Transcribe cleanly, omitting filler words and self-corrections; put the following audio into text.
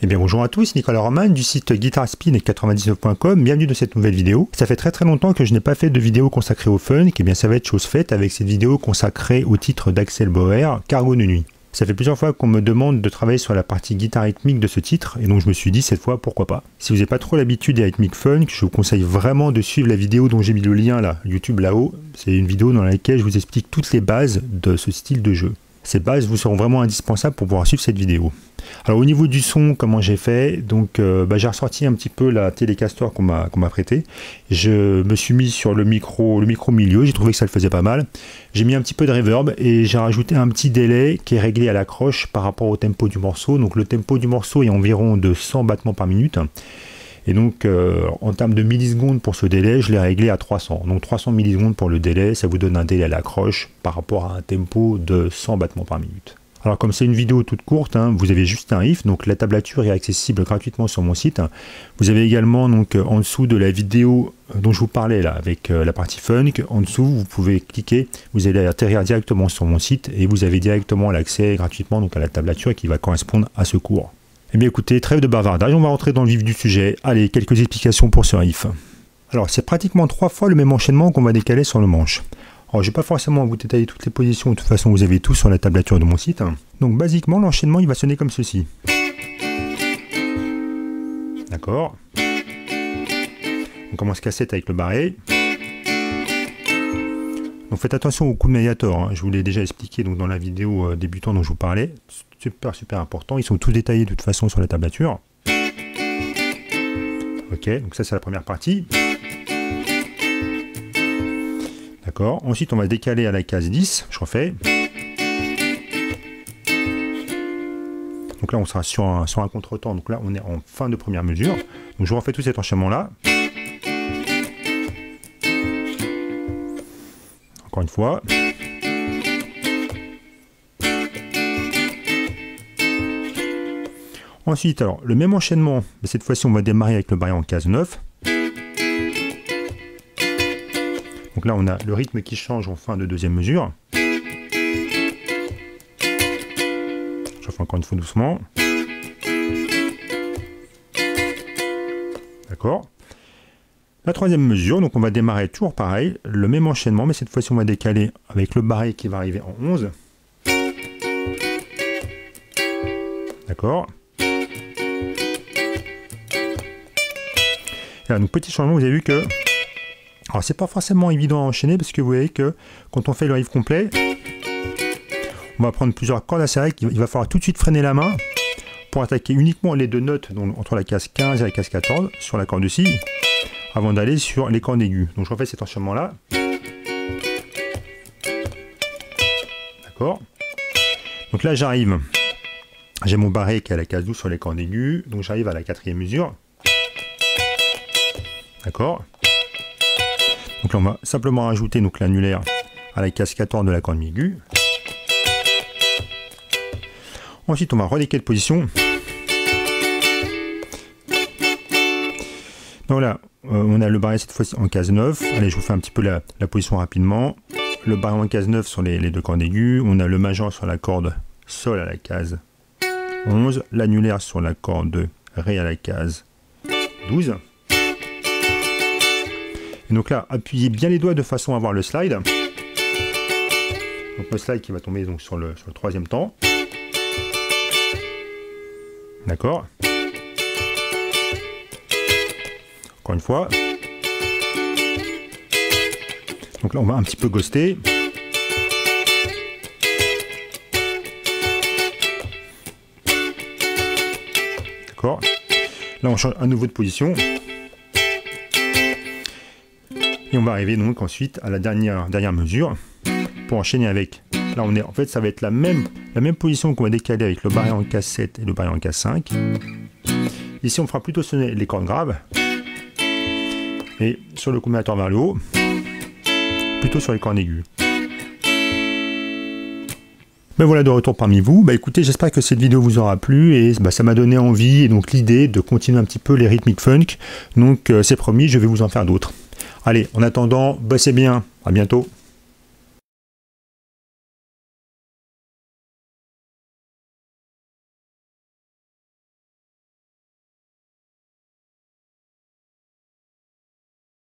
bien bonjour à tous, Nicolas Roman du site guitarspin99.com, bienvenue dans cette nouvelle vidéo. Ça fait très longtemps que je n'ai pas fait de vidéo consacrée au funk, et bien ça va être chose faite avec cette vidéo consacrée au titre d'Axel Bauer, Cargo de nuit. Ça fait plusieurs fois qu'on me demande de travailler sur la partie guitare rythmique de ce titre, et donc je me suis dit cette fois pourquoi pas. Si vous n'avez pas trop l'habitude des rythmiques funk, je vous conseille vraiment de suivre la vidéo dont j'ai mis le lien là, YouTube là-haut. C'est une vidéo dans laquelle je vous explique toutes les bases de ce style de jeu. Ces bases vous seront vraiment indispensables pour pouvoir suivre cette vidéo. Alors au niveau du son, comment j'ai fait? Donc j'ai ressorti un petit peu la Telecaster qu'on m'a prêtée. Je me suis mis sur le micro milieu, j'ai trouvé que ça le faisait pas mal. J'ai mis un petit peu de reverb et j'ai rajouté un petit délai qui est réglé à l'accroche par rapport au tempo du morceau. Donc le tempo du morceau est environ de 100 battements par minute. Et donc en termes de millisecondes pour ce délai, je l'ai réglé à 300. Donc 300 millisecondes pour le délai, ça vous donne un délai à l'accroche par rapport à un tempo de 100 battements par minute. Alors comme c'est une vidéo toute courte, vous avez juste un riff, donc la tablature est accessible gratuitement sur mon site. Vous avez également donc en dessous de la vidéo dont je vous parlais là, avec la partie funk, en dessous vous pouvez cliquer, vous allez atterrir directement sur mon site et vous avez directement l'accès gratuitement donc à la tablature qui va correspondre à ce cours. Eh bien écoutez, trêve de bavardage, on va rentrer dans le vif du sujet. Allez, quelques explications pour ce riff. Alors c'est pratiquement 3 fois le même enchaînement qu'on va décaler sur le manche. Alors je ne vais pas forcément vous détailler toutes les positions, de toute façon vous avez tout sur la tablature de mon site. Donc basiquement l'enchaînement il va sonner comme ceci. D'accord. On commence cassette avec le barré. Donc faites attention au coup de médiator, je vous l'ai déjà expliqué donc, dans la vidéo débutant dont je vous parlais. Super important, ils sont tous détaillés de toute façon sur la tablature. Ok, donc ça c'est la première partie. D'accord, ensuite on va décaler à la case 10, je refais. Donc là on sera sur un contretemps, donc là on est en fin de première mesure. Donc je refais tout cet enchaînement là. Encore une fois. Ensuite, alors, le même enchaînement, mais cette fois-ci on va démarrer avec le barré en case 9. Donc là on a le rythme qui change en fin de deuxième mesure. Je refais encore une fois doucement. D'accord. La troisième mesure, donc on va démarrer toujours pareil, le même enchaînement, mais cette fois-ci on va décaler avec le barré qui va arriver en 11. D'accord. Là, donc petit changement, vous avez vu que alors c'est pas forcément évident à enchaîner parce que vous voyez que quand on fait le riff complet, on va prendre plusieurs cordes assez règles, il va falloir tout de suite freiner la main pour attaquer uniquement les deux notes donc entre la case 15 et la case 14 sur la corde de si avant d'aller sur les cordes aiguës. Donc je refais cet enchaînement là. D'accord. Donc là j'arrive, j'ai mon barré qui est à la case 12 sur les cordes aiguës, donc j'arrive à la quatrième mesure. D'accord. Donc là on va simplement rajouter l'annulaire à la case 14 de la corde aiguë. Ensuite on va redécaler de position. Donc là on a le barré cette fois-ci en case 9. Allez, je vous fais un petit peu la position rapidement. Le barré en case 9 sur les deux cordes aiguës. On a le majeur sur la corde sol à la case 11. L'annulaire sur la corde de ré à la case 12. Et donc là, appuyez bien les doigts de façon à avoir le slide. Donc le slide qui va tomber donc sur le troisième temps. D'accord. Encore une fois. Donc là, on va un petit peu ghoster. D'accord. Là, on change à nouveau de position. Et on va arriver donc ensuite à la dernière mesure pour enchaîner avec. Là on est en fait ça va être la même position qu'on va décaler avec le barré en case 7 et le barré en case 5. Ici on fera plutôt sonner les cordes graves. Et sur le combinateur vers le haut, plutôt sur les cordes aiguës. Ben voilà, de retour parmi vous. Écoutez, j'espère que cette vidéo vous aura plu et ça m'a donné envie et donc l'idée de continuer un petit peu les rythmiques funk. Donc c'est promis, je vais vous en faire d'autres. Allez, en attendant, bossez bien, à bientôt.